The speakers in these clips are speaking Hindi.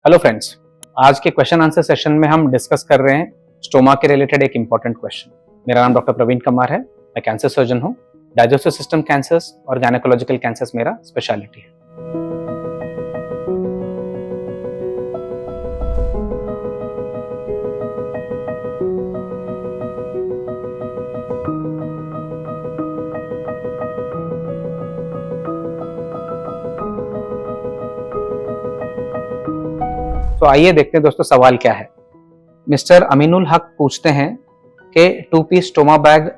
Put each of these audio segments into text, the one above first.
हेलो फ्रेंड्स, आज के क्वेश्चन आंसर सेशन में हम डिस्कस कर रहे हैं स्टोमा के रिलेटेड एक इंपॉर्टेंट क्वेश्चन। मेरा नाम डॉक्टर प्रवीण कुमार है, मैं कैंसर सर्जन हूं। डाइजेस्टिव सिस्टम कैंसर्स और गायनेकोलॉजिकल कैंसर्स मेरा स्पेशलिटी है। तो आइए देखते हैं दोस्तों सवाल क्या है। मिस्टर अमीनुल हक पूछते हैं कि 2 पीस स्टोमा बैग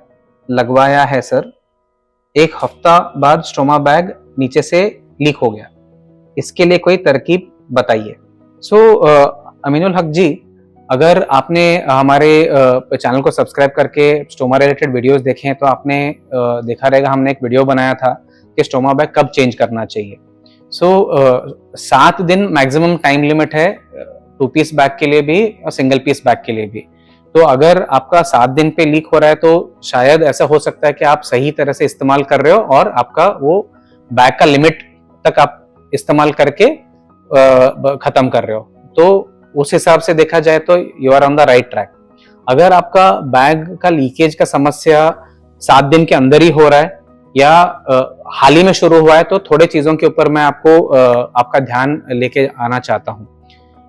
लगवाया है सर, एक हफ्ता बाद स्टोमा बैग नीचे से लीक हो गया, इसके लिए कोई तरकीब बताइए। अमीनुल हक जी, अगर आपने हमारे चैनल को सब्सक्राइब करके स्टोमा रिलेटेड वीडियोस देखे हैं तो आपने देखा रहेगा हमने एक वीडियो बनाया था कि स्टोमा बैग कब चेंज करना चाहिए। 7 दिन मैक्सिमम टाइम लिमिट है 2 पीस बैग के लिए भी और सिंगल पीस बैग के लिए भी। तो अगर आपका 7 दिन पे लीक हो रहा है तो शायद ऐसा हो सकता है कि आप सही तरह से इस्तेमाल कर रहे हो और आपका वो बैग का लिमिट तक आप इस्तेमाल करके खत्म कर रहे हो। तो उस हिसाब से देखा जाए तो you are on the right track. अगर आपका बैग का लीकेज का समस्या 7 दिन के अंदर ही हो रहा है या हाल ही में शुरू हुआ है तो थोड़े चीजों के ऊपर मैं आपको आपका ध्यान लेके आना चाहता हूं।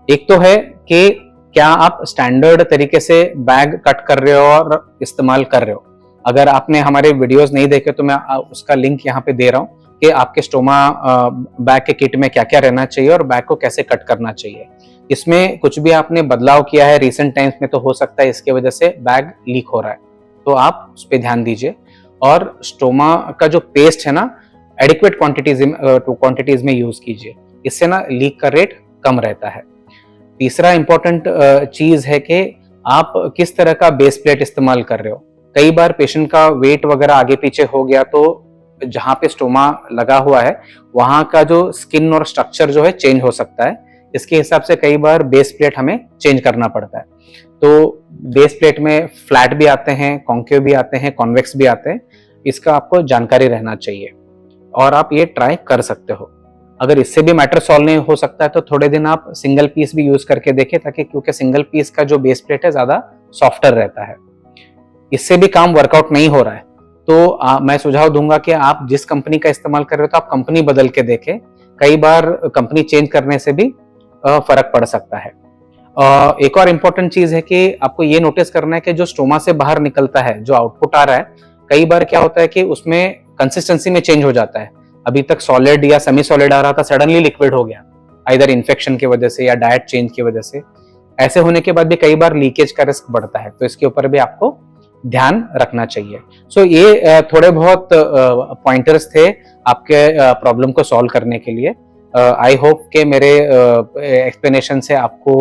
एक तो है कि क्या आप स्टैंडर्ड तरीके से बैग कट कर रहे हो और इस्तेमाल कर रहे हो। अगर आपने हमारे वीडियोस नहीं देखे तो मैं उसका लिंक यहाँ पे दे रहा हूँ कि आपके स्टोमा बैग के किट में क्या क्या रहना चाहिए और बैग को कैसे कट करना चाहिए। इसमें कुछ भी आपने बदलाव किया है रिसेंट टाइम्स में तो हो सकता है इसकी वजह से बैग लीक हो रहा है, तो आप उस पर ध्यान दीजिए। और स्टोमा का जो पेस्ट है ना, एडिक्वेट क्वांटिटीज में यूज कीजिए, इससे ना लीक का रेट कम रहता है। तीसरा इंपॉर्टेंट चीज है कि आप किस तरह का बेस प्लेट इस्तेमाल कर रहे हो। कई बार पेशेंट का वेट वगैरह आगे पीछे हो गया तो जहां पे स्टोमा लगा हुआ है वहां का जो स्किन और स्ट्रक्चर जो है चेंज हो सकता है। इसके हिसाब से कई बार बेस प्लेट हमें चेंज करना पड़ता है। तो बेस प्लेट में फ्लैट भी आते हैं, कॉन्केव भी आते हैं, कॉन्वेक्स भी आते हैं। इसका आपको जानकारी रहना चाहिए और आप ये ट्राई कर सकते हो। अगर इससे भी मैटर सॉल्व नहीं हो सकता है तो थोड़े दिन आप सिंगल पीस भी यूज करके देखें, ताकि क्योंकि सिंगल पीस का जो बेस प्लेट है ज्यादा सॉफ्टर रहता है। इससे भी काम वर्कआउट नहीं हो रहा है तो मैं सुझाव दूंगा कि आप जिस कंपनी का इस्तेमाल कर रहे हो तो आप कंपनी बदल के देखें। कई बार कंपनी चेंज करने से भी फर्क पड़ सकता है। एक और इम्पोर्टेंट चीज है कि आपको ये नोटिस करना है कि जो स्टोमा से बाहर निकलता है, जो आउटपुट आ रहा है, कई बार क्या होता है कि उसमें कंसिस्टेंसी में चेंज हो जाता है। अभी तक सॉलिड या सेमी सॉलिड आ रहा था, सडनली लिक्विड हो गया, आइदर इन्फेक्शन की वजह से या डाइट चेंज की वजह से। ऐसे होने के बाद भी कई बार लीकेज का रिस्क बढ़ता है, तो इसके ऊपर भी आपको ध्यान रखना चाहिए। ये थोड़े बहुत पॉइंटर्स थे आपके प्रॉब्लम को सॉल्व करने के लिए। आई होप के मेरे एक्सप्लेनेशन से आपको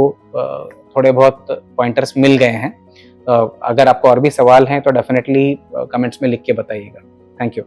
थोड़े बहुत पॉइंटर्स मिल गए हैं। अगर आपको और भी सवाल हैं तो डेफिनेटली कमेंट्स में लिख के बताइएगा। Thank you.